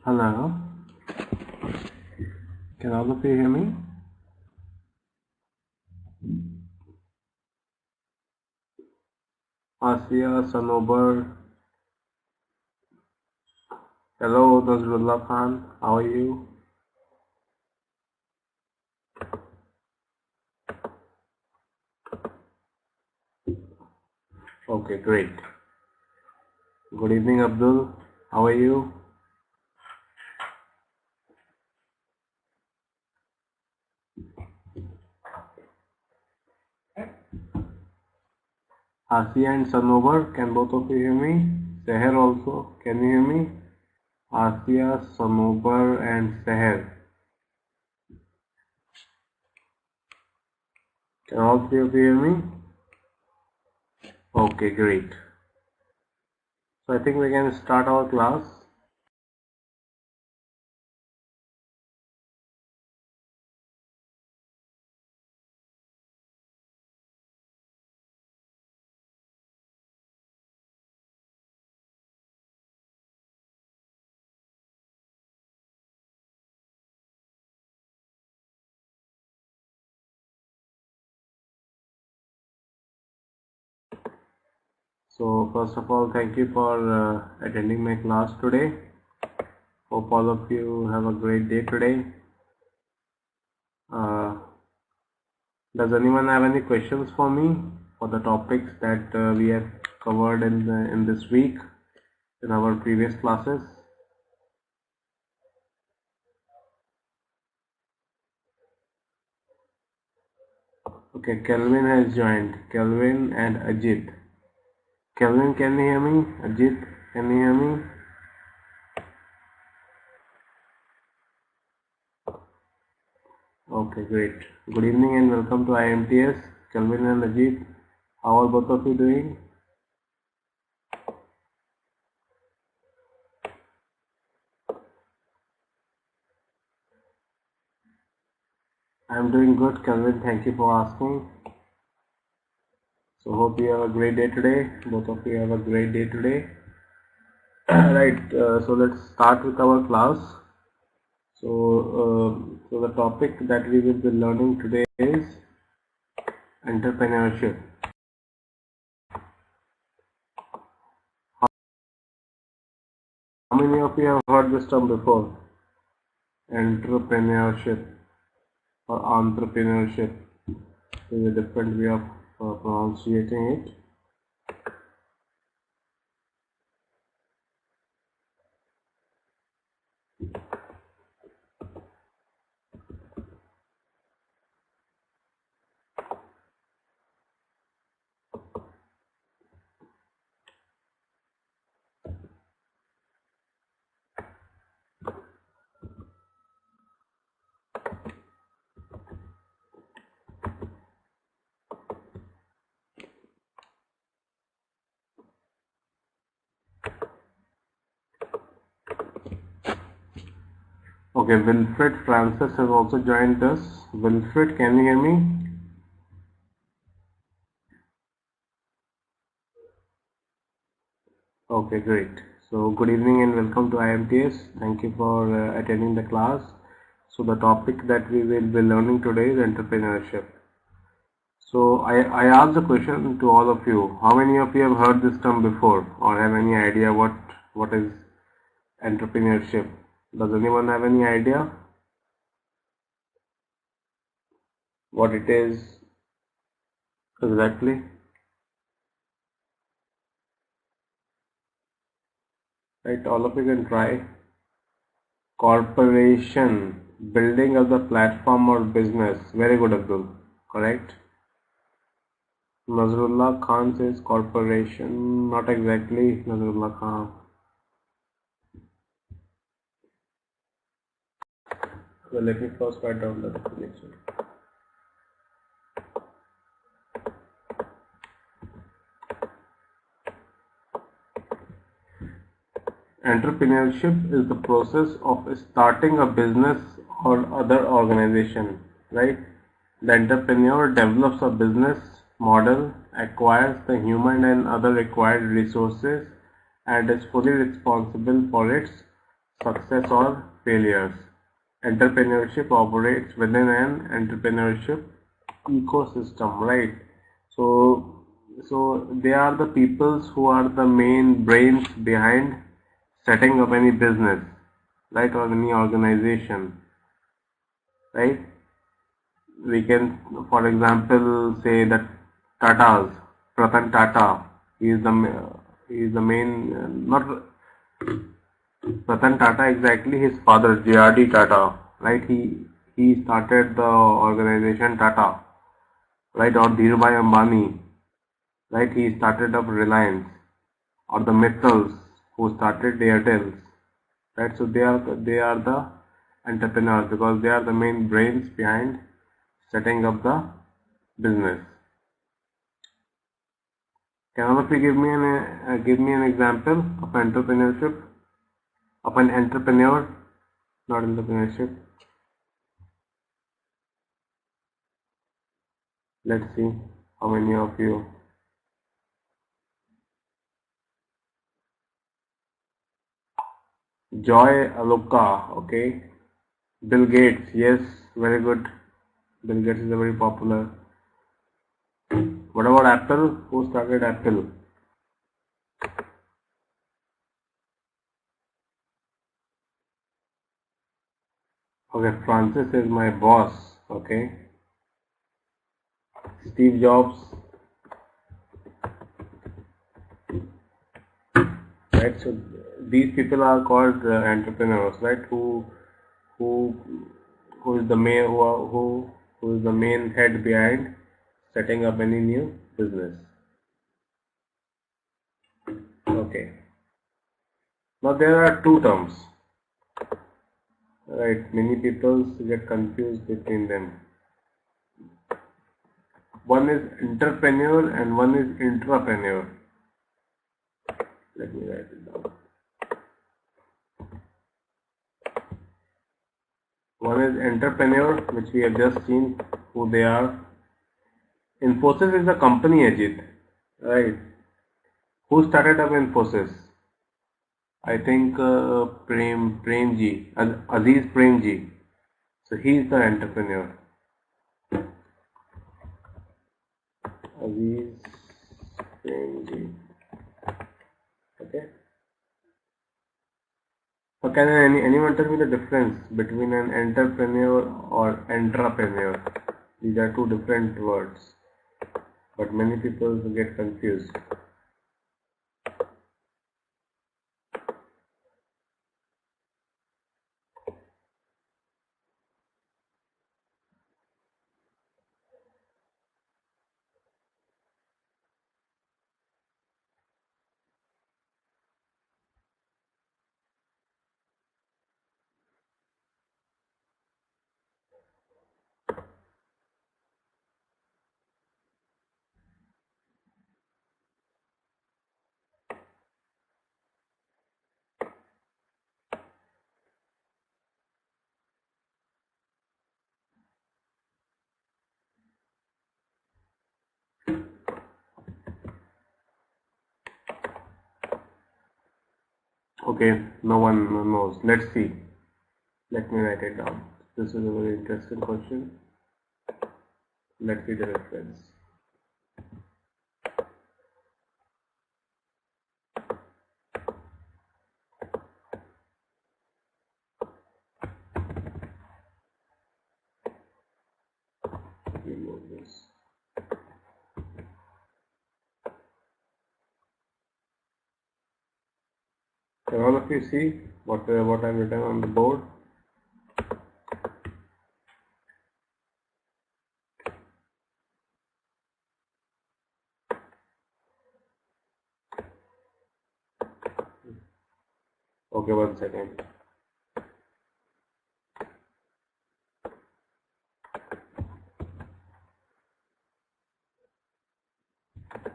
Hello, can all of you hear me? Asia, Sanobar, hello, Nazrullah Khan, how are you? Okay, great. Good evening, Abdul, how are you? Asia and Sanobar, can both of you hear me? Seher also, can you hear me? Asia, Sanobar and Seher. Can all three of you hear me? Okay, great. So I think we can start our class. So first of all, thank you for attending my class today. Hope all of you have a great day today. Does anyone have any questions for me for the topics that we have covered in this week in our previous classes? Okay, Kelvin has joined. Kelvin and Ajit. Kelvin, can you hear me? Ajit, can you hear me? Okay, great. Good evening and welcome to IMTS. Kelvin and Ajit, how are both of you doing? I am doing good, Kelvin. Thank you for asking. So hope you have a great day today. Both of you have a great day today. Right. So let's start with our class. So the topic that we will be learning today is entrepreneurship. How many of you have heard this term before? Entrepreneurship or entrepreneurship. There is a different way of pronouncing it. Okay, Wilfred Francis has also joined us. Wilfred, can you hear me? Okay, great. So good evening and welcome to IMTS. Thank you for attending the class. So the topic that we will be learning today is entrepreneurship. So I asked the question to all of you. How many of you have heard this term before or have any idea what is entrepreneurship? Does anyone have any idea what it is exactly? Right, all of you can try. Corporation, building of the platform or business. Very good, Abdul. Correct. Nazrullah Khan says corporation. Not exactly, Nazrullah Khan. Well, let me first write down the definition. Entrepreneurship is the process of starting a business or other organization, right? The entrepreneur develops a business model, acquires the human and other required resources, and is fully responsible for its success or failures. Entrepreneurship operates within an entrepreneurship ecosystem, right? So they are the peoples who are the main brains behind setting up any business, right, or any organization, right? We can, for example, say that Tata's, Ratan Tata, he is the main, not Ratan Tata exactly, his father J.R.D. Tata, right? He started the organization Tata, right? Or Dhirubhai Ambani, right? He started up Reliance, or the Mittals who started Airtel, right? So they are the entrepreneurs because they are the main brains behind setting up the business. Can all of you give me an example of entrepreneurship, of an entrepreneur, not entrepreneurship? Let's see how many of you. Joy Aluka, okay. Bill Gates, yes, very good. Bill Gates is a very popular. What about Apple? Who started Apple? Okay, Francis is my boss, okay. Steve Jobs, right? So these people are called entrepreneurs, right? Who who is the main who is the main head behind setting up any new business? Okay. Now there are two terms, right? Many people get confused between them. One is entrepreneur and one is intrapreneur. Let me write it down. One is entrepreneur, which we have just seen who they are. Infosys is a company, Ajit, right? Who started up Infosys? I think Premji, Aziz Premji. So he is the entrepreneur. Aziz Premji. Okay. So can anyone tell me the difference between an entrepreneur or entrepreneur? These are two different words, but many people get confused. Okay, no one knows. Let's see. Let me write it down. This is a very interesting question. Let's see the reference. Remove this. Can all of you see what I've written on the board? Okay, 1 second.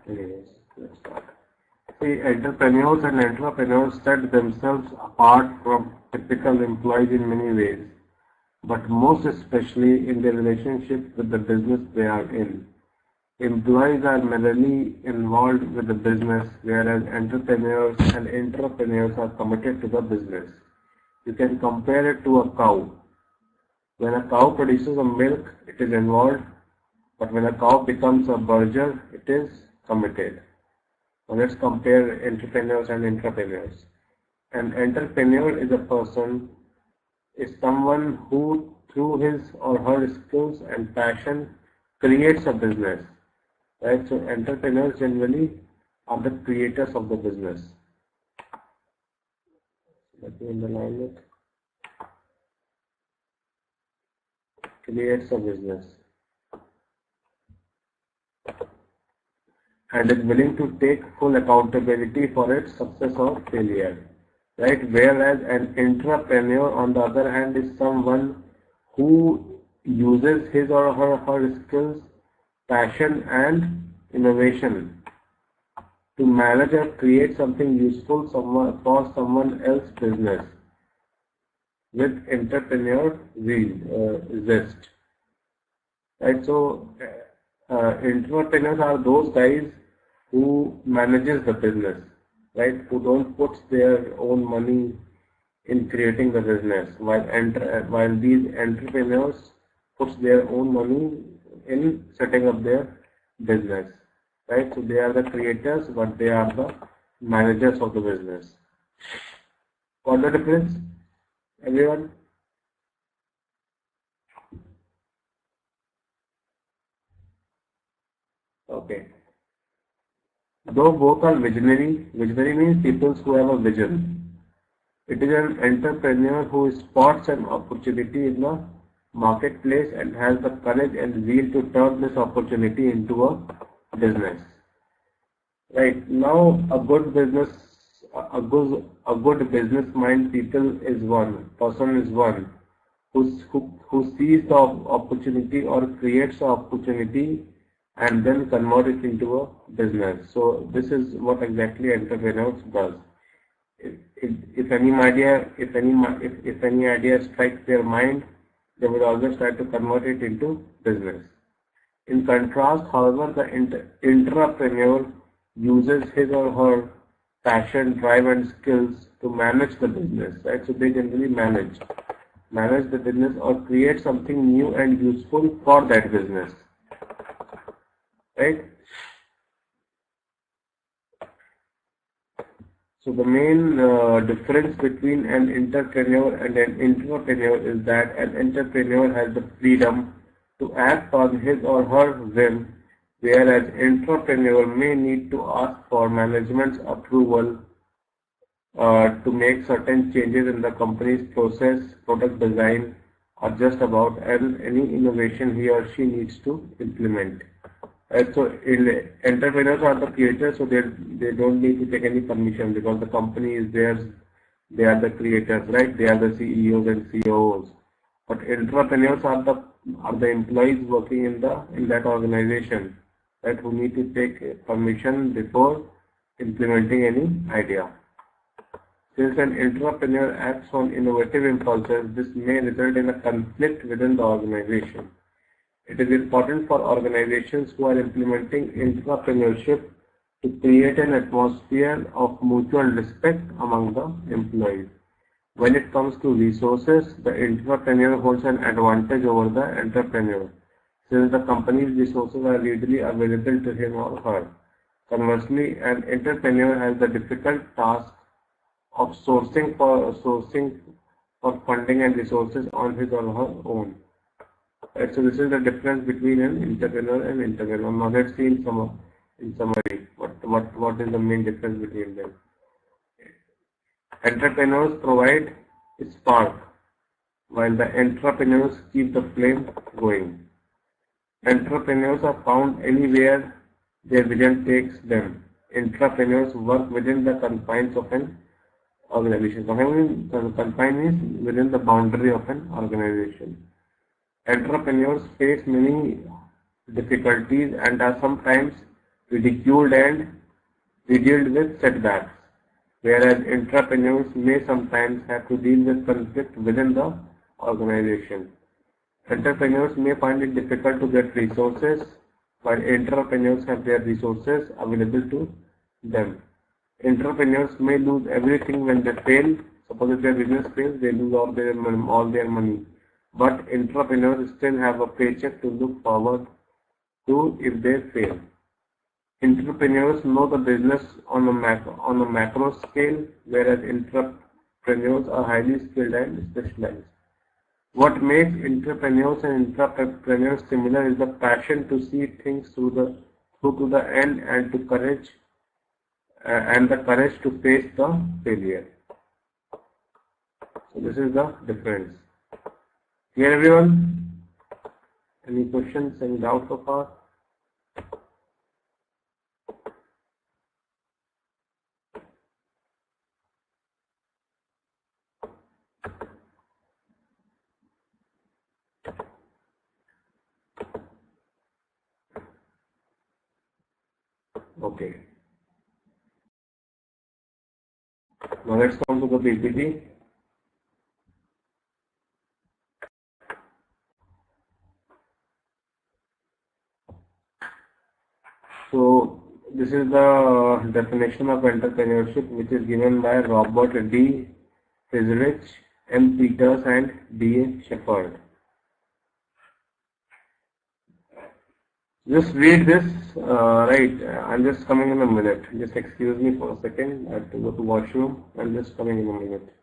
Anyways, let's start. See, entrepreneurs and entrepreneurs set themselves apart from typical employees in many ways, but most especially in their relationship with the business they are in. Employees are merely involved with the business, whereas entrepreneurs and entrepreneurs are committed to the business. you can compare it to a cow. When a cow produces a milk, it is involved, but when a cow becomes a burgher, it is committed. Now let's compare entrepreneurs and intrapreneurs. An entrepreneur is a person, is someone who through his or her skills and passion creates a business. Right? So entrepreneurs generally are the creators of the business. Let me underline it. Creates a business and is willing to take full accountability for its success or failure. Right? Whereas an entrepreneur, on the other hand, is someone who uses his or her skills, passion, and innovation to manage or create something useful for someone else's business with entrepreneur zest. Right? So entrepreneurs are those guys who manages the business, right? Who don't put their own money in creating the business, while these entrepreneurs put their own money in setting up their business, right? So they are the creators, but they are the managers of the business. Got the difference, everyone? Okay. Though both are visionary means people who have a vision. It is an entrepreneur who spots an opportunity in the marketplace and has the courage and zeal to turn this opportunity into a business. Right now, a good business mind person is one who sees the opportunity or creates the opportunity and then convert it into a business. So this is what exactly entrepreneurs does. If any idea strikes their mind, they will always try to convert it into business. In contrast, however, the intrapreneur uses his or her passion, drive, and skills to manage the business. Right? So they generally manage the business or create something new and useful for that business. Right? So the main difference between an entrepreneur and an intrapreneur is that an entrepreneur has the freedom to act on his or her whim, whereas intrapreneur may need to ask for management's approval to make certain changes in the company's process, product design, or just about any innovation he or she needs to implement. So entrepreneurs are the creators, so they don't need to take any permission because the company is theirs. They are the creators, right? They are the CEOs and COOs. But entrepreneurs are the employees working in that organization, right? Who need to take permission before implementing any idea. Since an entrepreneur acts on innovative impulses, this may result in a conflict within the organization. It is important for organizations who are implementing entrepreneurship to create an atmosphere of mutual respect among the employees. When it comes to resources, the entrepreneur holds an advantage over the entrepreneur, since the company's resources are readily available to him or her. Conversely, an entrepreneur has the difficult task of sourcing for funding and resources on his or her own. Right, so this is the difference between an entrepreneur and intrapreneur. Now let's see in summary what is the main difference between them. Entrepreneurs provide a spark, while the intrapreneurs keep the flame going. Entrepreneurs are found anywhere their vision takes them. Intrapreneurs work within the confines of an organization. Confine means within the boundary of an organization. Entrepreneurs face many difficulties and are sometimes ridiculed and riddled with setbacks, whereas intrapreneurs may sometimes have to deal with conflict within the organization. Entrepreneurs may find it difficult to get resources, while intrapreneurs have their resources available to them. Entrepreneurs may lose everything when they fail, Suppose if their business fails, they lose all their money. But entrepreneurs still have a paycheck to look forward to if they fail. Entrepreneurs know the business on a macro scale, whereas entrepreneurs are highly skilled and specialized. What makes entrepreneurs and intrapreneurs similar is the passion to see things through to the end and the courage to face the failure. So this is the difference. Clear, everyone? Any questions? Any doubts so far? Okay. Now let's come to the PPT. So this is the definition of entrepreneurship, which is given by Robert D. Friedrich, M. Peters, and D. A. Shepherd. Just read this, right? I'm just coming in a minute. Just excuse me for a second. I have to go to washroom. I'm just coming in a minute.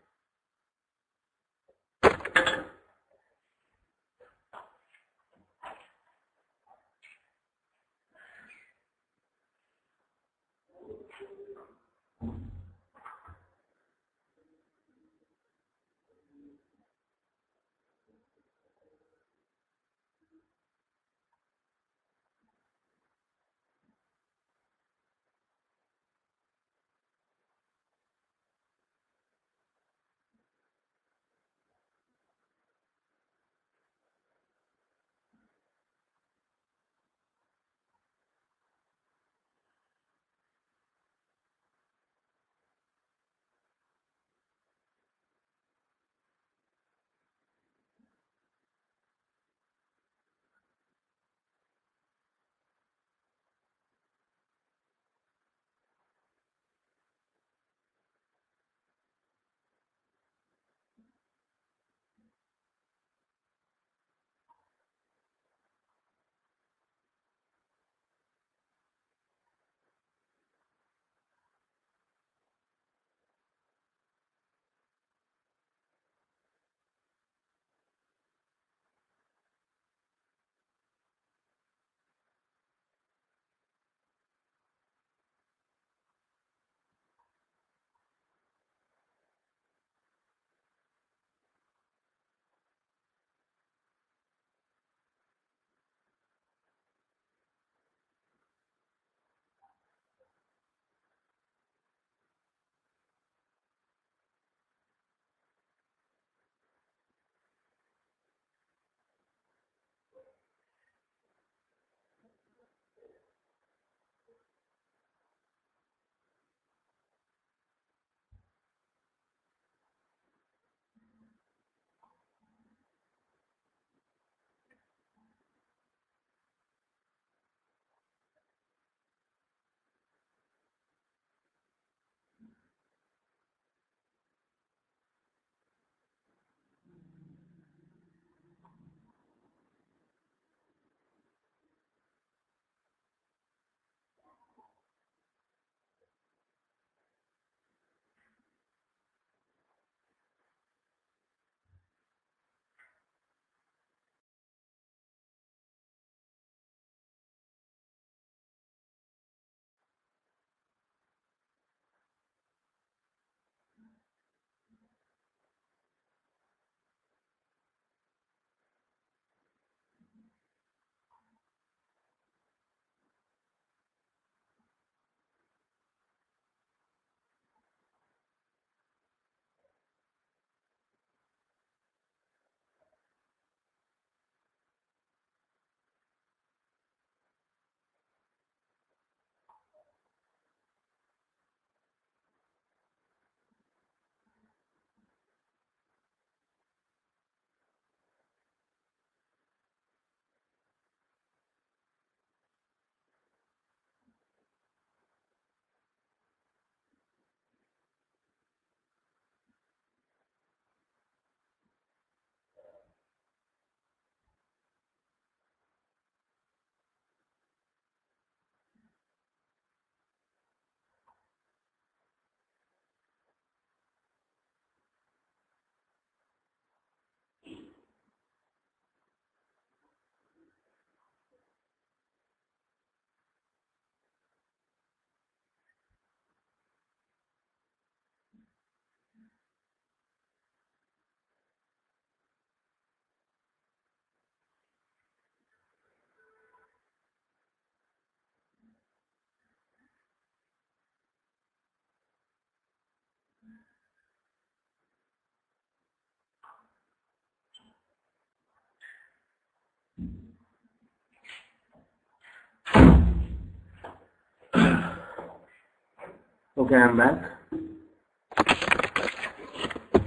Okay, I'm back.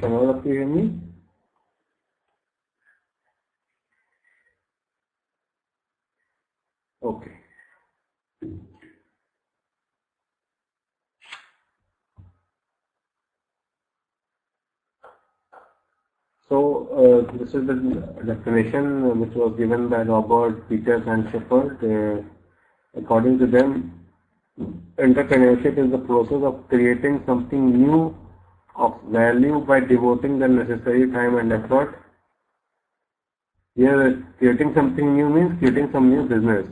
Can all of you hear me? Okay. So this is the definition which was given by Robert, Peters and Shepard. According to them, entrepreneurship is the process of creating something new of value by devoting the necessary time and effort. Here, creating something new means creating some new business.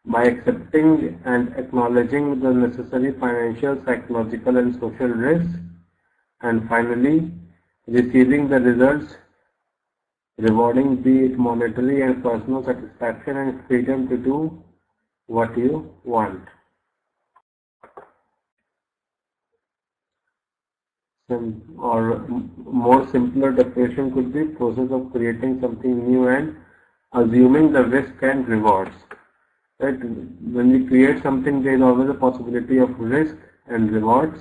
By accepting and acknowledging the necessary financial, psychological and social risks, and finally receiving the results, rewarding be it monetary and personal satisfaction and freedom to do what you want. Or more simpler definition could be process of creating something new and assuming the risk and rewards. Right? When we create something, there is always a possibility of risk and rewards.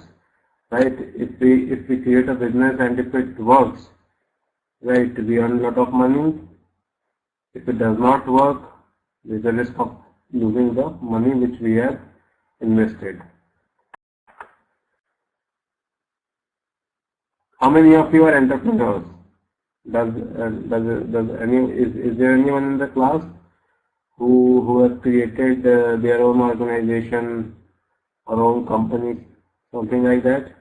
Right? If we create a business and if it works, right, we earn a lot of money. If it does not work, there is a risk of losing the money which we have invested. How many of you are entrepreneurs? Is there anyone in the class who has created their own organization or own company, something like that?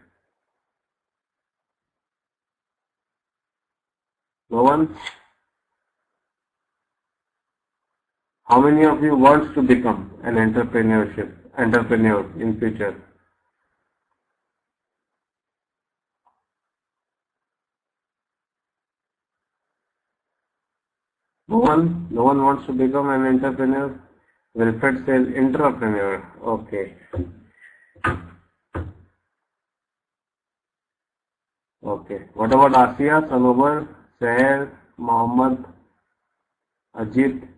No one? How many of you wants to become an entrepreneur in future? No one wants to become an entrepreneur. Wilfred says entrepreneur. Okay. Okay. What about Asiya, Sanobar, Seher, Mohammed, Ajit,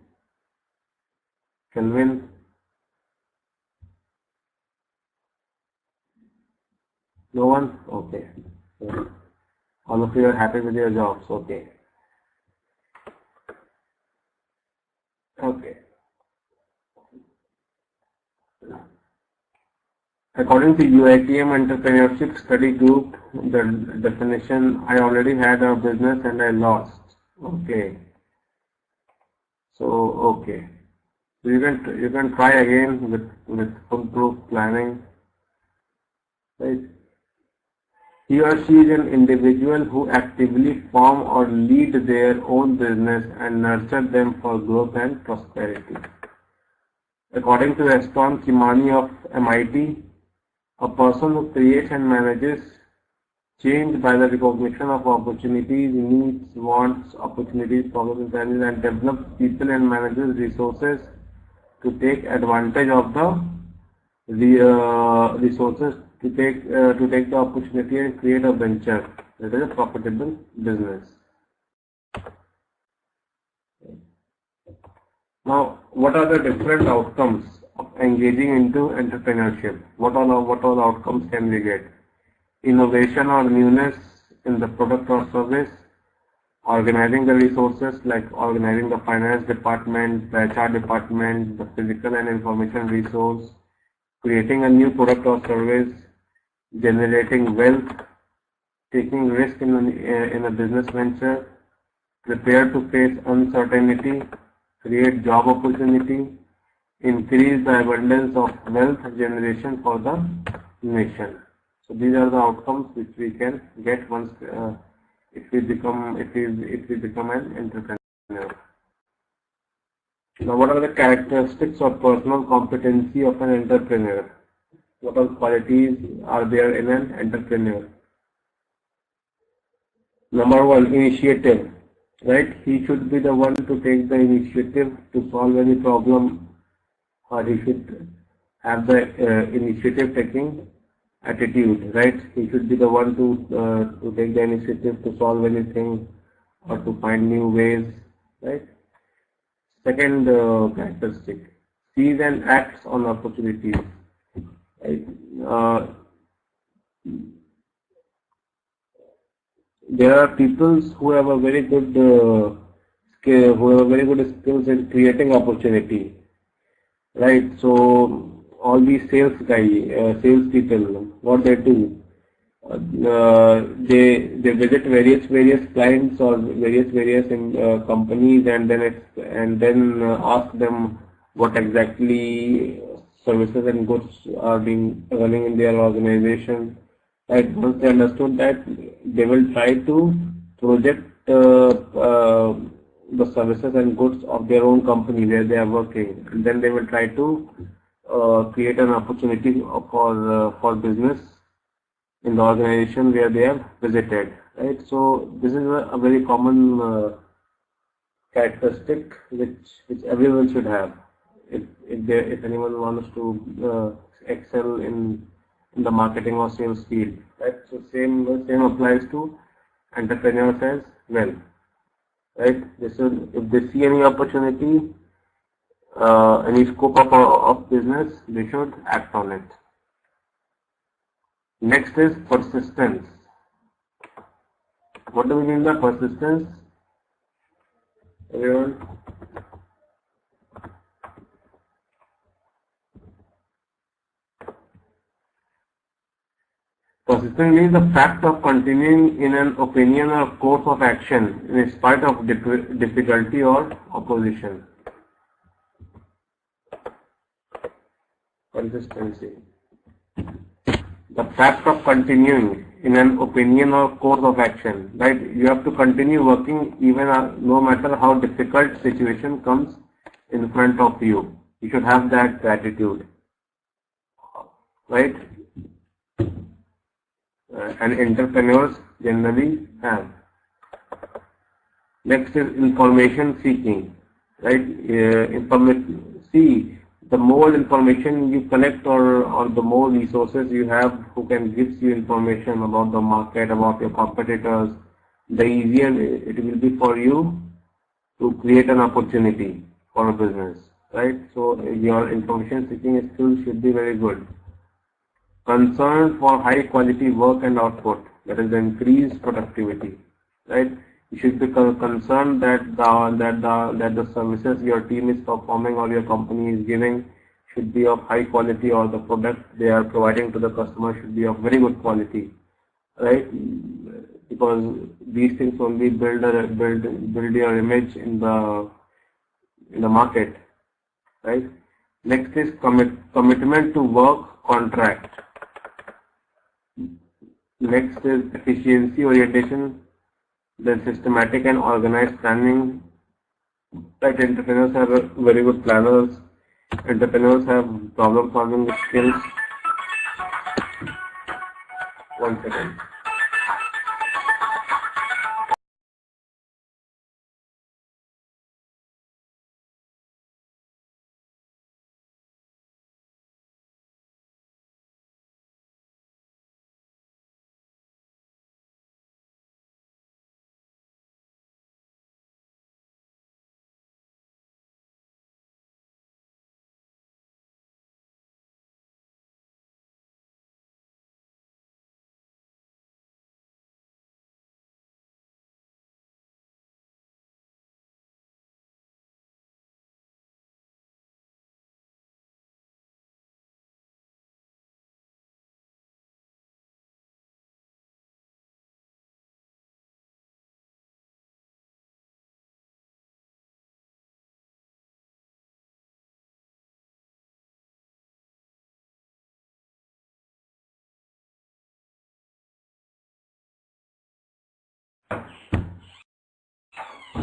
Kelvin? No one? Okay. All of you are happy with your jobs. Okay. Okay. According to UITM Entrepreneurship Study Group, the definition, I already had a business and I lost. Okay. So, okay. So you can try again with foolproof planning. Right? He or she is an individual who actively form or lead their own business and nurture them for growth and prosperity. According to Eston Kimani of MIT, a person who creates and manages change by the recognition of opportunities, needs, wants, opportunities, problems, challenges, and develops people and manages resources to take advantage of the resources to take the opportunity and create a venture that is a profitable business. Now, what are the different outcomes of engaging into entrepreneurship? What all outcomes can we get? Innovation or newness in the product or service, organizing the resources like organizing the finance department, the HR department, the physical and information resource, creating a new product or service, generating wealth, taking risk in a business venture, prepare to face uncertainty, create job opportunity, increase the abundance of wealth generation for the nation. So these are the outcomes which we can get once if we become an entrepreneur. Now, what are the characteristics or personal competency of an entrepreneur? What all qualities are there in an entrepreneur? Number one, initiative. Right? He should be the one to take the initiative to solve any problem, or he should have the initiative taking attitude. Right? He should be the one to take the initiative to solve anything or to find new ways. Right? Second characteristic, sees and acts on opportunities. Right? there are people who have a very good skill, who have very good skills in creating opportunity, right? So all these sales people, what they do, they visit various clients or various companies, and then ask them what exactly services and goods are being running in their organization. Right, once they understood that, they will try to project the services and goods of their own company where they are working, and then they will try to create an opportunity for business in the organization where they have visited. Right, so this is a very common characteristic which everyone should have if anyone wants to excel in the marketing or sales field. Right, so same applies to entrepreneurs as well. Right, this is, if they see any opportunity, any scope of business, they should act on it. Next is persistence. What do we mean by persistence? Everyone? Persistence means the fact of continuing in an opinion or course of action in spite of difficulty or opposition. Consistency. The fact of continuing in an opinion or course of action. Right? You have to continue working even no matter how difficult situation comes in front of you. You should have that attitude. Right? And entrepreneurs generally have. Next is information seeking. Right? The more information you collect or the more resources you have who can give you information about the market, about your competitors, the easier it will be for you to create an opportunity for a business. Right? So your information seeking skills should be very good. Concern for high quality work and output, that is the increased productivity. Right? You should be concerned that the services your team is performing or your company is giving should be of high quality, or the product they are providing to the customer should be of very good quality. Right? Because these things only build your image in the market. Right? Next is commitment to work contract. Next is efficiency orientation, then systematic and organized planning. Right, entrepreneurs have very good planners. Entrepreneurs have problem solving skills. One second.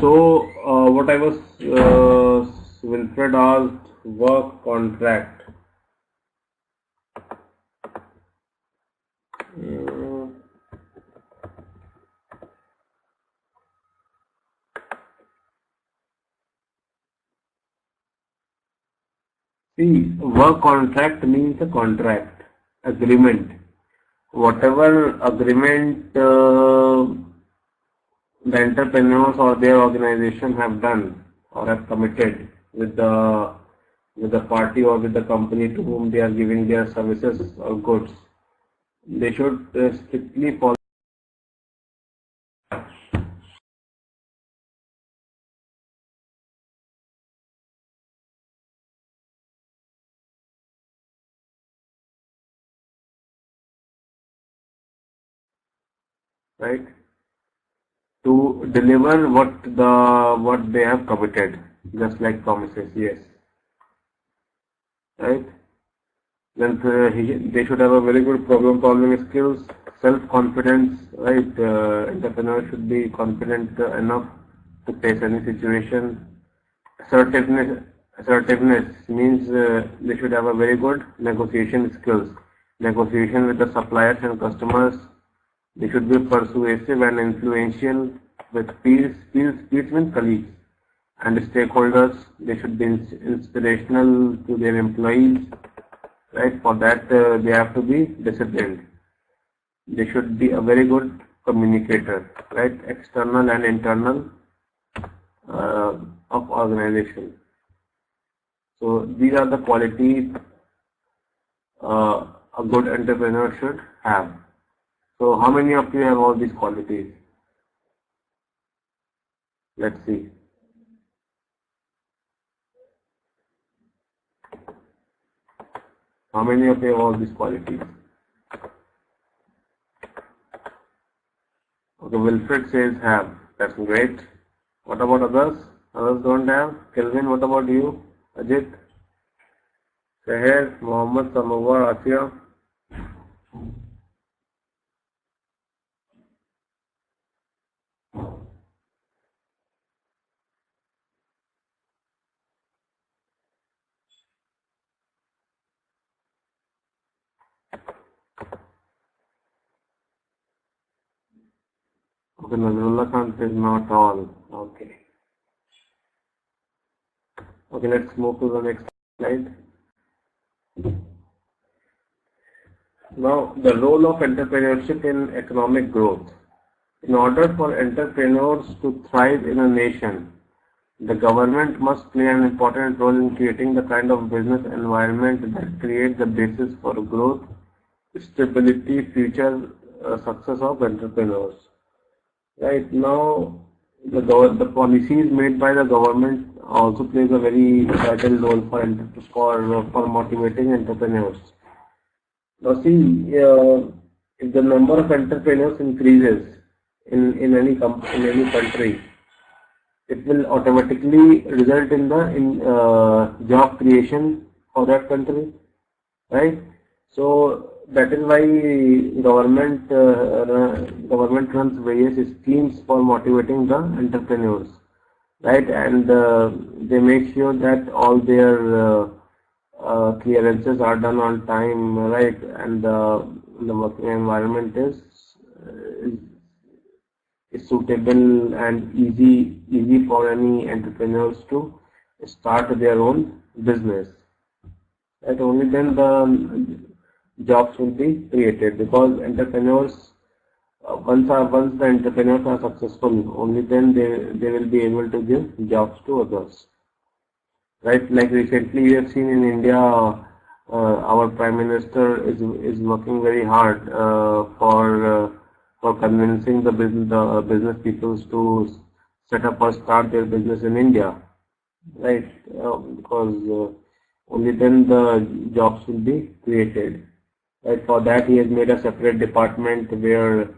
So, what I was, Wilfred asked, work contract. See, work contract means a contract, agreement. Whatever agreement the entrepreneurs or their organization have done or have committed with the party or with the company to whom they are giving their services or goods, they should strictly follow, right, to deliver what they have committed, just like promises. Yes, right. Then they should have a very good problem solving skills, self confidence, right. Entrepreneurs should be confident enough to face any situation. Assertiveness, assertiveness means they should have a very good negotiation skills, negotiation with the suppliers and customers. They should be persuasive and influential with peers. Peers means colleagues and stakeholders. They should be inspirational to their employees. Right? For that, they have to be disciplined. They should be a very good communicator, right? External and internal of organization. So these are the qualities a good entrepreneur should have. So how many of you have all these qualities? Let's see. How many of you have all these qualities? Okay, Wilfred says have. That's great. What about others? Others don't have. Kelvin, what about you? Ajit? Seher, Mohammed, Samovar, Asya? Okay, Nazrullah Khan says not all. Okay. Okay, let's move to the next slide. Now, the role of entrepreneurship in economic growth. In order for entrepreneurs to thrive in a nation, the government must play an important role in creating the kind of business environment that creates the basis for growth, stability, future success of entrepreneurs. Right now, the policies made by the government also plays a very vital role for motivating entrepreneurs. Now, see, if the number of entrepreneurs increases in any country, it will automatically result in the job creation for that country, right? So that is why government runs various schemes for motivating the entrepreneurs, right? And they make sure that all their clearances are done on time, right? And the working environment is suitable and easy for any entrepreneurs to start their own business. Right? Only then the jobs will be created, because entrepreneurs once the entrepreneurs are successful, only then they will be able to give jobs to others. Right? Like recently we have seen in India, our Prime Minister is working very hard for convincing the business people to set up or start their business in India, right? Because only then the jobs will be created. Right? For that, he has made a separate department where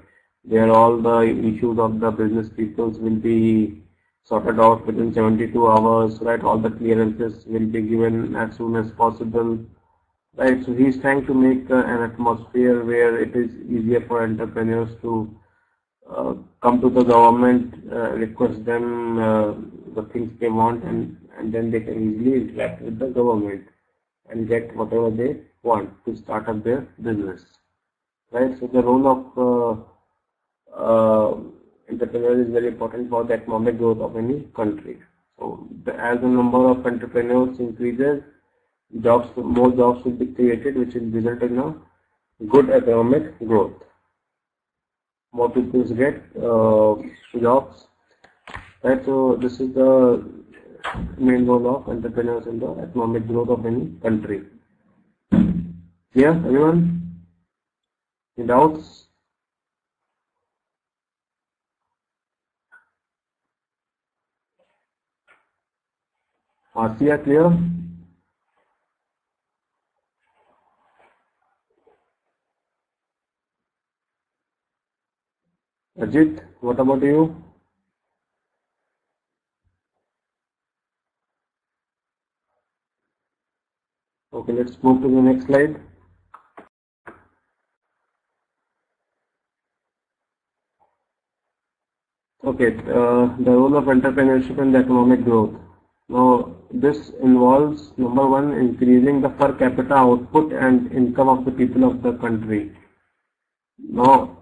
all the issues of the business peoples will be sorted out within 72 hours. Right? All the clearances will be given as soon as possible. Right, so he's trying to make an atmosphere where it is easier for entrepreneurs to come to the government, request them the things they want, and then they can easily interact with the government and get whatever they want to start up their business. Right, so the role of entrepreneurs is very important for the economic growth of any country. So as the number of entrepreneurs increases, more jobs will be created, which will result in a good economic growth. More people get jobs, right? So this is the main role of entrepreneurs in the economic growth of any country. Yeah, everyone? Any doubts? Arsia, clear? Ajit, what about you? Okay, let's move to the next slide. Okay, the role of entrepreneurship in the economic growth. Now, this involves number one, increasing the per capita output and income of the people of the country. Now,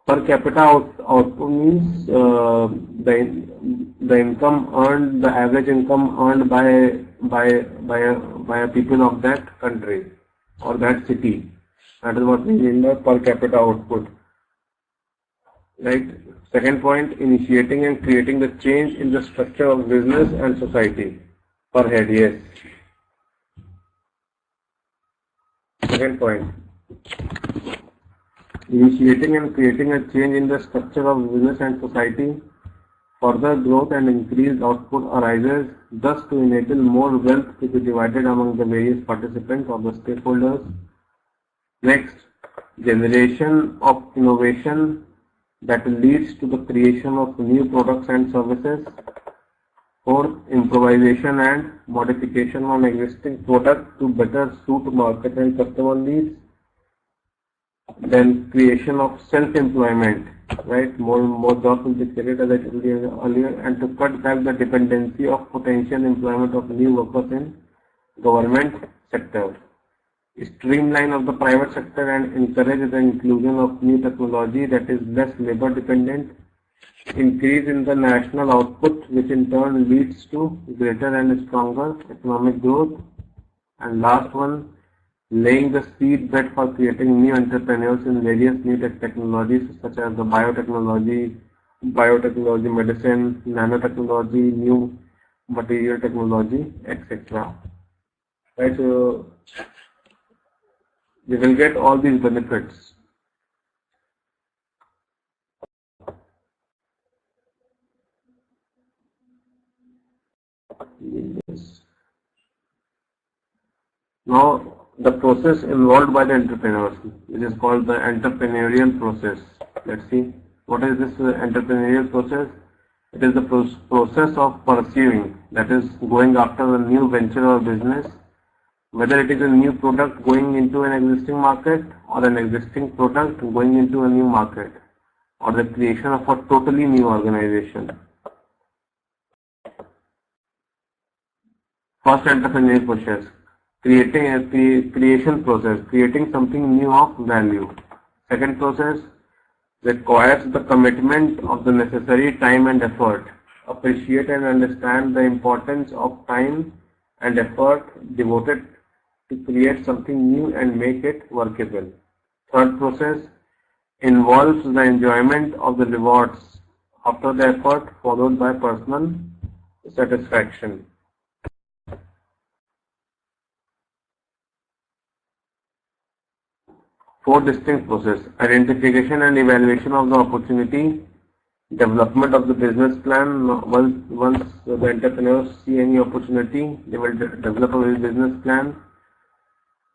per capita output means the income earned, the average income earned by a people of that country or that city. That is what we mean by per capita output. Right. Second point, initiating and creating the change in the structure of business and society. Per head, yes. Second point, initiating and creating a change in the structure of business and society. Further growth and increased output arises, thus to enable more wealth to be divided among the various participants or the stakeholders. Next, generation of innovation that leads to the creation of new products and services. Fourth, improvisation and modification on existing product to better suit market and customer needs. Then creation of self-employment, right? More jobs will be created, as I told you earlier, and to cut back the dependency of potential employment of new workers in government sector. Streamline of the private sector and encourage the inclusion of new technology that is less labor dependent. Increase in the national output, which in turn leads to greater and stronger economic growth. And last one, laying the seed bed for creating new entrepreneurs in various new technologies such as the biotechnology, medicine, nanotechnology, new material technology, etc. Right, so we will get all these benefits. Yes. Now, the process involved by the entrepreneurs, which is called the entrepreneurial process. Let's see, what is this entrepreneurial process? It is the process of pursuing, that is, going after a new venture or business, whether it is a new product going into an existing market or an existing product going into a new market, or the creation of a totally new organization. First, entrepreneurial process, creation process, creating something new of value. Second process requires the commitment of the necessary time and effort. Appreciate and understand the importance of time and effort devoted to create something new and make it workable. Third process involves the enjoyment of the rewards after the effort, followed by personal satisfaction. Four distinct processes: identification and evaluation of the opportunity, development of the business plan. Once the entrepreneurs see any opportunity, they will develop a business plan,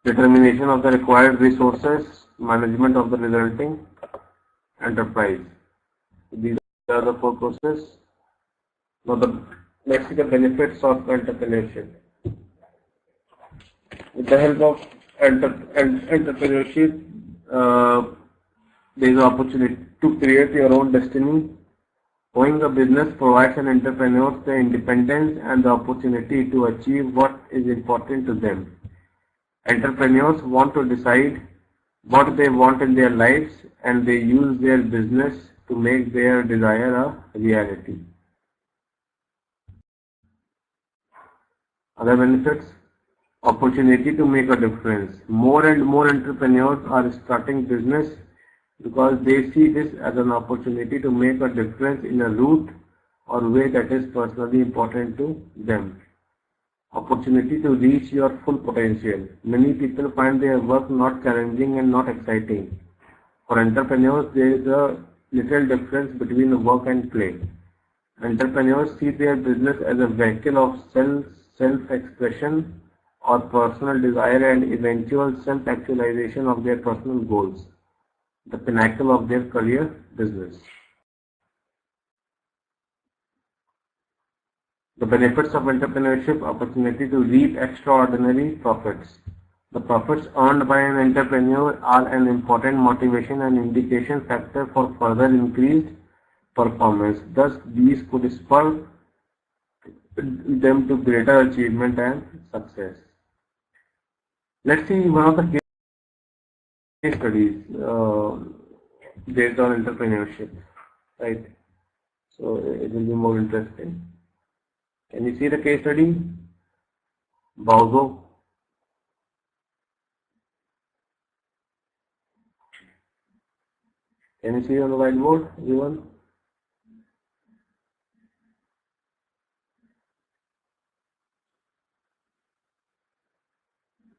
determination of the required resources, management of the resulting enterprise. These are the four processes. Now, let's see the benefits of entrepreneurship. With the help of entrepreneurship, there is an opportunity to create your own destiny. Owning a business provides an entrepreneur the independence and the opportunity to achieve what is important to them. Entrepreneurs want to decide what they want in their lives, and they use their business to make their desire a reality. Other benefits: opportunity to make a difference. More and more entrepreneurs are starting business because they see this as an opportunity to make a difference in a route or way that is personally important to them. Opportunity to reach your full potential. Many people find their work not challenging and not exciting. For entrepreneurs, there is a little difference between work and play. Entrepreneurs see their business as a vehicle of self-expression or personal desire and eventual self-actualization of their personal goals, the pinnacle of their career business. The benefits of entrepreneurship: opportunity to reap extraordinary profits. The profits earned by an entrepreneur are an important motivation and indication factor for further increased performance. Thus, these could spur them to greater achievement and success. Let's see one of the case studies based on entrepreneurship, right? So it will be more interesting. Can you see the case study? Bauzo. Can you see on the whiteboard, everyone?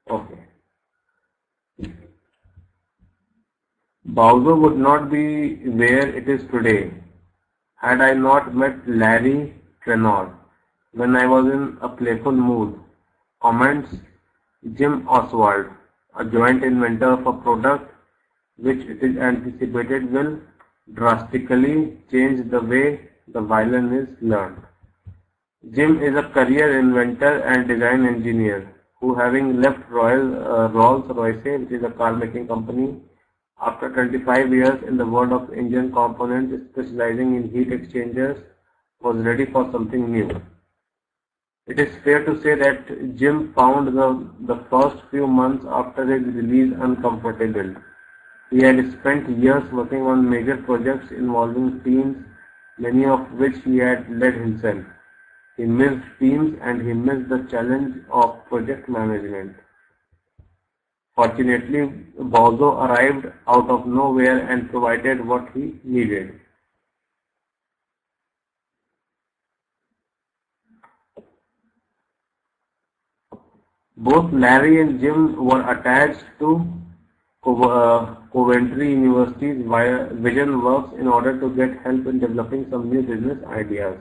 Okay. Bauzo would not be where it is today had I not met Larry Trenor when I was in a playful mood, comments Jim Oswald, a joint inventor of a product which it is anticipated will drastically change the way the violin is learned. Jim is a career inventor and design engineer who, having left Rolls-Royce, which is a car making company, after 25 years in the world of engine components specializing in heat exchangers, was ready for something new. It is fair to say that Jim found the first few months after his release uncomfortable. He had spent years working on major projects involving teams, many of which he had led himself. He missed teams and he missed the challenge of project management. Fortunately, Bauzo arrived out of nowhere and provided what he needed. Both Larry and Jim were attached to Coventry University's Vision Works in order to get help in developing some new business ideas.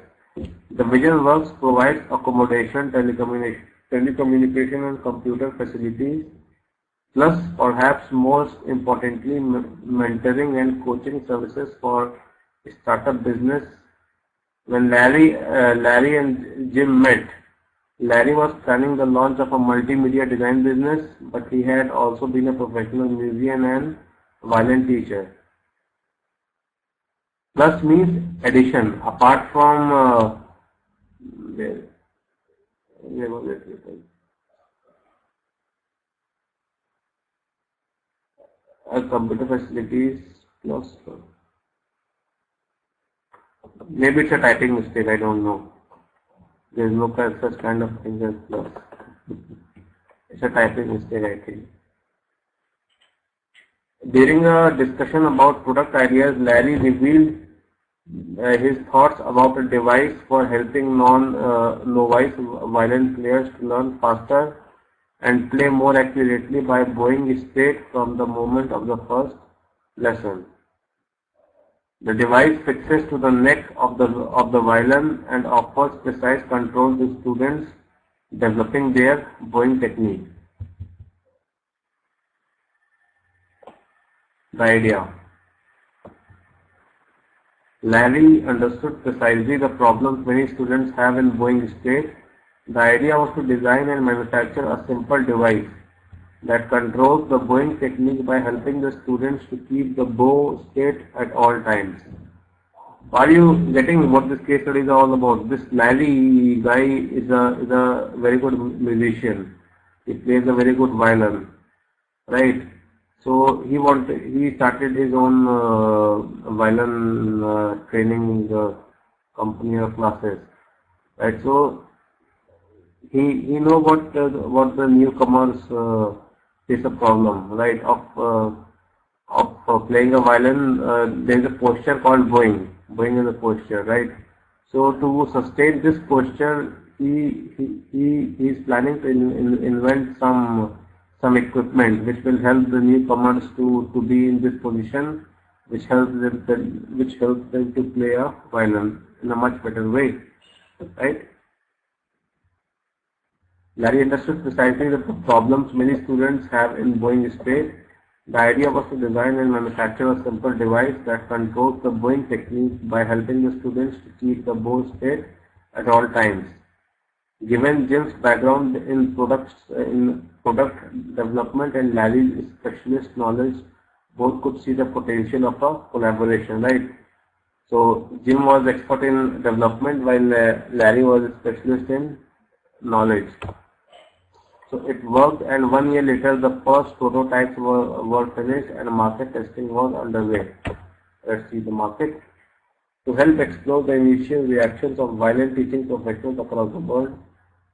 The Vision Works provides accommodation, telecommunication and computer facilities, plus perhaps most importantly mentoring and coaching services for startup business. When Larry and Jim met, Larry was planning the launch of a multimedia design business, but he had also been a professional musician and violin teacher. Plus means addition. Apart from computer facilities plus maybe it's a typing mistake, I don't know. There is no such kind of thing as plus. It's a typing mistake, I think. During a discussion about product ideas, Larry revealed his thoughts about a device for helping novice violin players to learn faster and play more accurately by bowing straight from the moment of the first lesson. The device fixes to the neck of the violin and offers precise control to students developing their bowing technique. The idea. Larry understood precisely the problems many students have in bowing straight. The idea was to design and manufacture a simple device that controls the bowing technique by helping the students to keep the bow straight at all times. Are you getting what this case study is all about? This Larry guy is a very good musician. He plays a very good violin, right? So he started his own violin training company or classes, right? So he know what the newcomers is a problem, right? Of playing a violin, there is a posture called bowing. Bowing is a posture, right? So to sustain this posture, he is planning to invent some some equipment which will help the newcomers to be in this position, which helps them to play a violin in a much better way, right? Larry understood precisely the problems many students have in bowing straight. The idea was to design and manufacture a simple device that controls the bowing technique by helping the students to keep the bow straight at all times. Given Jim's background in product development and Larry's specialist knowledge, both could see the potential of a collaboration, right? So Jim was expert in development while Larry was a specialist in knowledge. So it worked, and 1 year later the first prototypes were finished and market testing was underway. Let's see the market. To help explore the initial reactions of violin teaching professionals across the world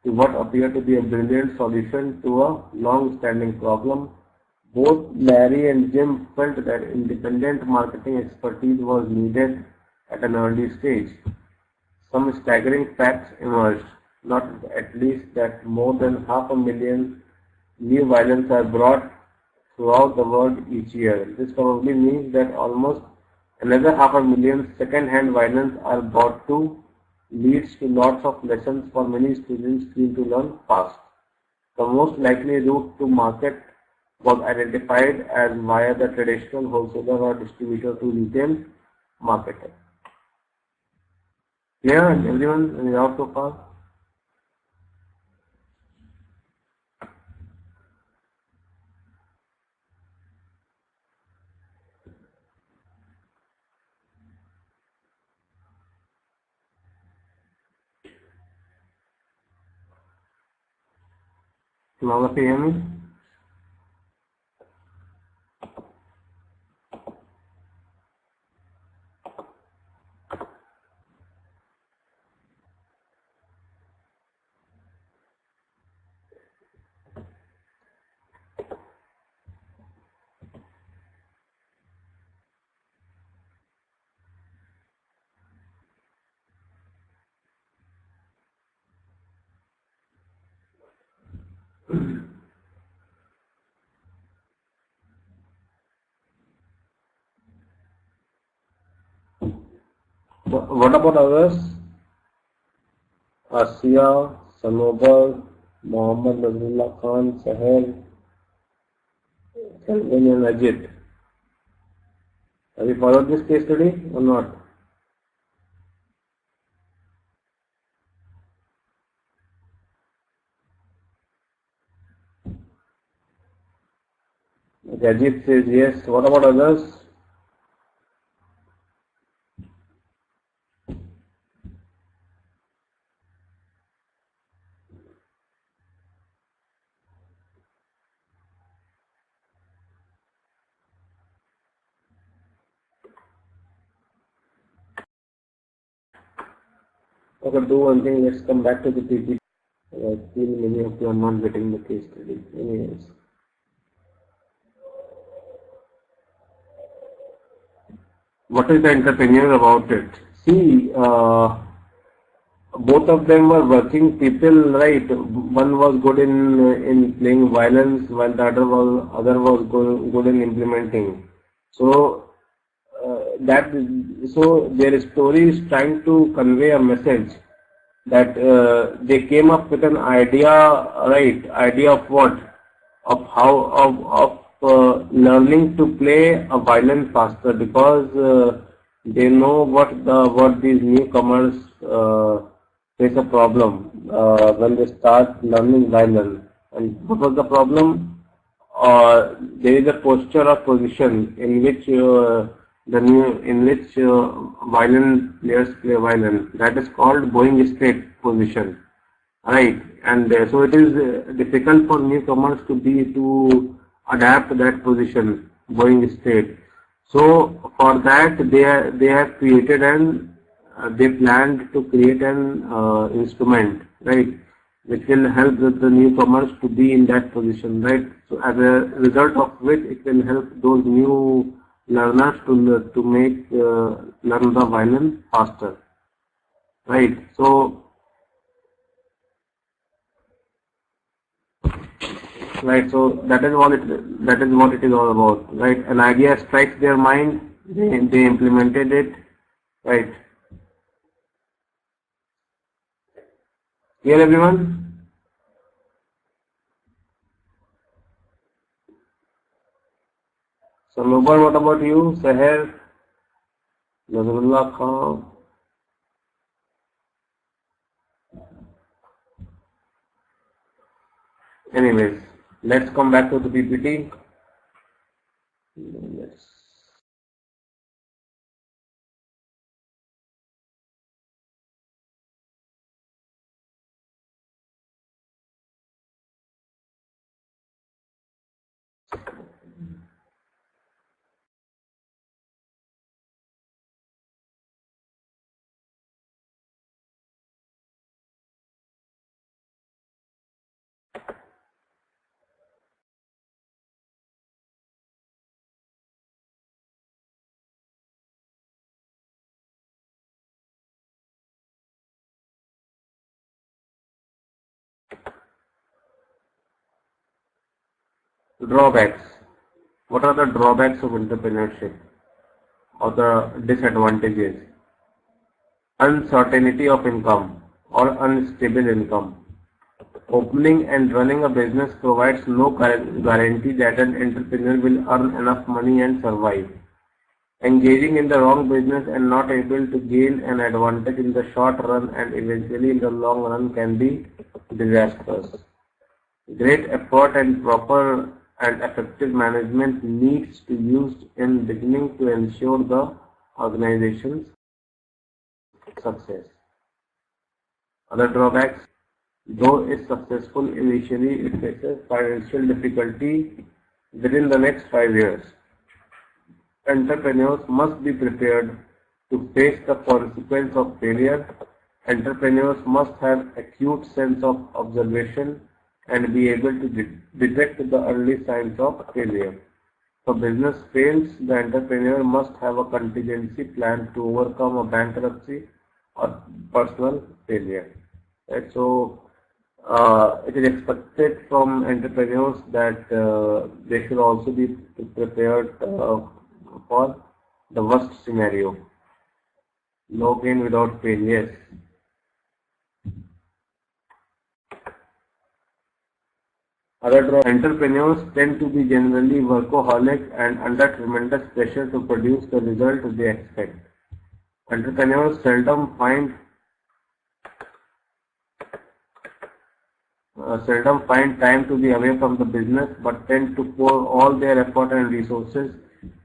to what appeared to be a brilliant solution to a long-standing problem, both Larry and Jim felt that independent marketing expertise was needed at an early stage. Some staggering facts emerged, not at least that more than 500,000 new violins are brought throughout the world each year. This probably means that almost another 500,000 second-hand violins are bought too, leads to lots of lessons for many students keen to learn fast. The most likely route to market was identified as via the traditional wholesaler or distributor to retail marketer. Clear, everyone? Any doubt so far? Now, can you hear me? What about others? Asiya, Sanobar, Mohammad Nazrullah Khan, Sahel, and Ajit. Have you followed this case study or not? Ajit says yes. What about others? Okay, do one thing. Let's come back to the PPT. I feel many of you are not getting the case study. Anyways. What is the entrepreneur about it? See, both of them were working people, right? One was good in playing violins, while the other was good in implementing. So so their story is trying to convey a message that they came up with an idea, right? Idea of what? Of how of learning to play a violin faster, because they know what these newcomers face a problem when they start learning violin. And what was the problem? There is a posture or position in which violin players play violin. That is called bowing straight position, right? And so it is difficult for newcomers to adapt that position, bowing straight. So for that they have created they planned to create an instrument, right, which will help the newcomers to be in that position, right? So as a result of which it will help those new learners to make learn the violin faster, right? So right? So that is what it is all about, right? An idea strikes their mind, they implemented it, right? Here, everyone. So, Lobar, what about you? Seher, Nazrullah Khan. Anyways, let's come back to the PPT. Let's drawbacks. What are the drawbacks of entrepreneurship or the disadvantages? Uncertainty of income or unstable income. Opening and running a business provides no guarantee that an entrepreneur will earn enough money and survive. Engaging in the wrong business and not able to gain an advantage in the short run and eventually in the long run can be disastrous. Great effort and proper and effective management needs to be used in beginning to ensure the organization's success. Other drawbacks: though it's successful initially, it faces financial difficulty within the next 5 years. Entrepreneurs must be prepared to face the consequence of failure. Entrepreneurs must have acute sense of observation and be able to detect the early signs of failure. If a business fails, the entrepreneur must have a contingency plan to overcome a bankruptcy or personal failure. Right? So, it is expected from entrepreneurs that they should also be prepared for the worst scenario. No gain without pain, yes. Entrepreneurs tend to be generally workaholic and under tremendous pressure to produce the result they expect. Entrepreneurs seldom find time to be away from the business, but tend to pour all their effort and resources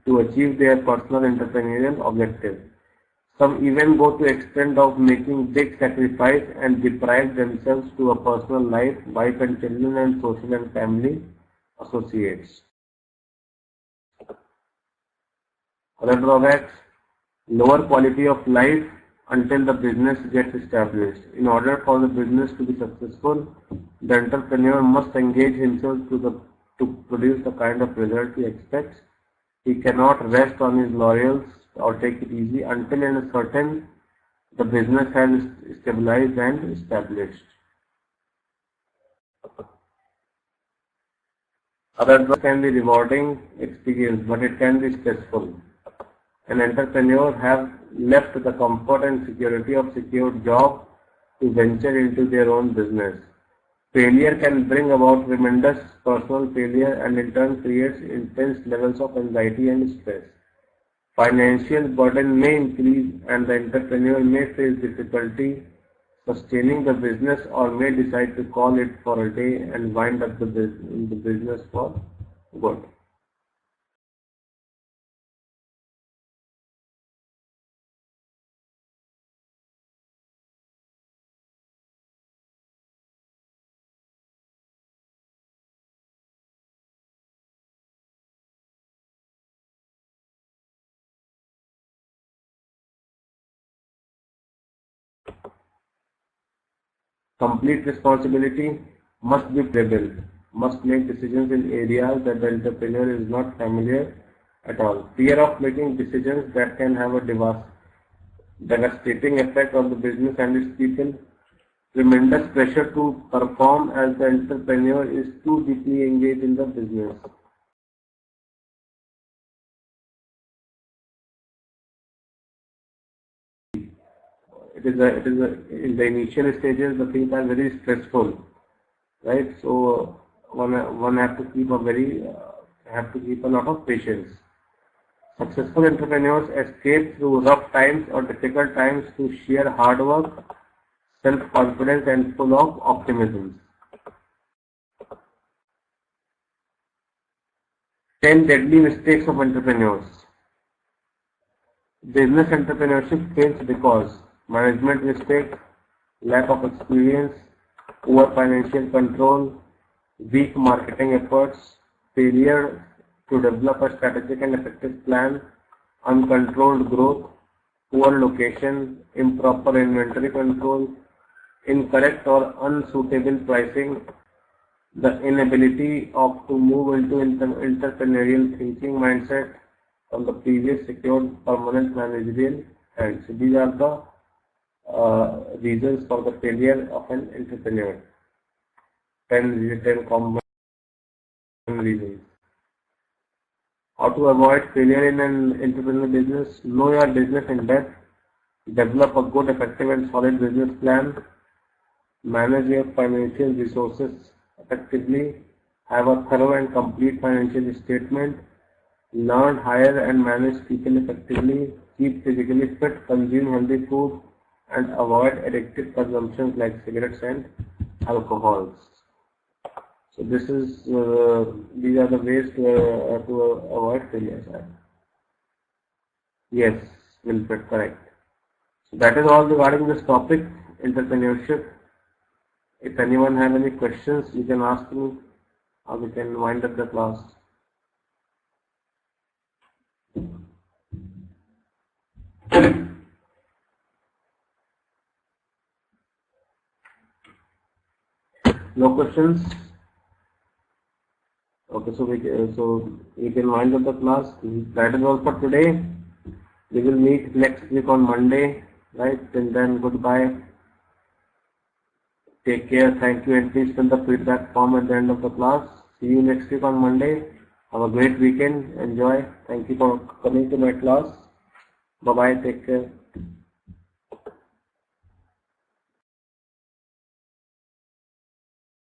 to achieve their personal entrepreneurial objectives. Some even go to the extent of making big sacrifice and deprive themselves to a personal life, wife and children, and social and family associates. Other drawbacks: lower quality of life until the business gets established. In order for the business to be successful, the entrepreneur must engage himself to produce the kind of result he expects. He cannot rest on his laurels or take it easy until and certain the business has stabilized and established. Other jobs can be rewarding experience, but it can be stressful. An entrepreneur has left the comfort and security of secured job to venture into their own business. Failure can bring about tremendous personal failure and in turn creates intense levels of anxiety and stress. Financial burden may increase and the entrepreneur may face difficulty sustaining the business or may decide to call it for a day and wind up the business for good. Complete responsibility must be prevalent, must make decisions in areas that the entrepreneur is not familiar at all. Fear of making decisions that can have a devastating effect on the business and its people. tremendous pressure to perform as the entrepreneur is too deeply engaged in the business. In the initial stages, the things are very stressful, right? So one have to keep a lot of patience. Successful entrepreneurs escape through rough times or difficult times through sheer hard work, self-confidence, and full of optimism. 10 deadly mistakes of entrepreneurs. Business entrepreneurship fails because management mistake, lack of experience, poor financial control, weak marketing efforts, failure to develop a strategic and effective plan, uncontrolled growth, poor location, improper inventory control, incorrect or unsuitable pricing, the inability to move into entrepreneurial thinking mindset from the previous secured permanent managerial hands. So these are the reasons for the failure of an entrepreneur. 10 common reasons. How to avoid failure in an entrepreneurial business? Know your business in depth. Develop a good, effective and solid business plan. Manage your financial resources effectively. Have a thorough and complete financial statement. Learn, hire and manage people effectively. Keep physically fit. Consume healthy food and avoid addictive consumptions like cigarettes and alcohols. So these are the ways to avoid failures. Yes, Wilfred, correct. So that is all regarding this topic, entrepreneurship. If anyone have any questions, you can ask me, or we can wind up the class. No questions? Okay, so we can wind up the class. That is all for today. We will meet next week on Monday, right? Till then, goodbye. Take care. Thank you, and please fill the feedback form at the end of the class. See you next week on Monday. Have a great weekend. Enjoy. Thank you for coming to my class. Bye bye. Take care.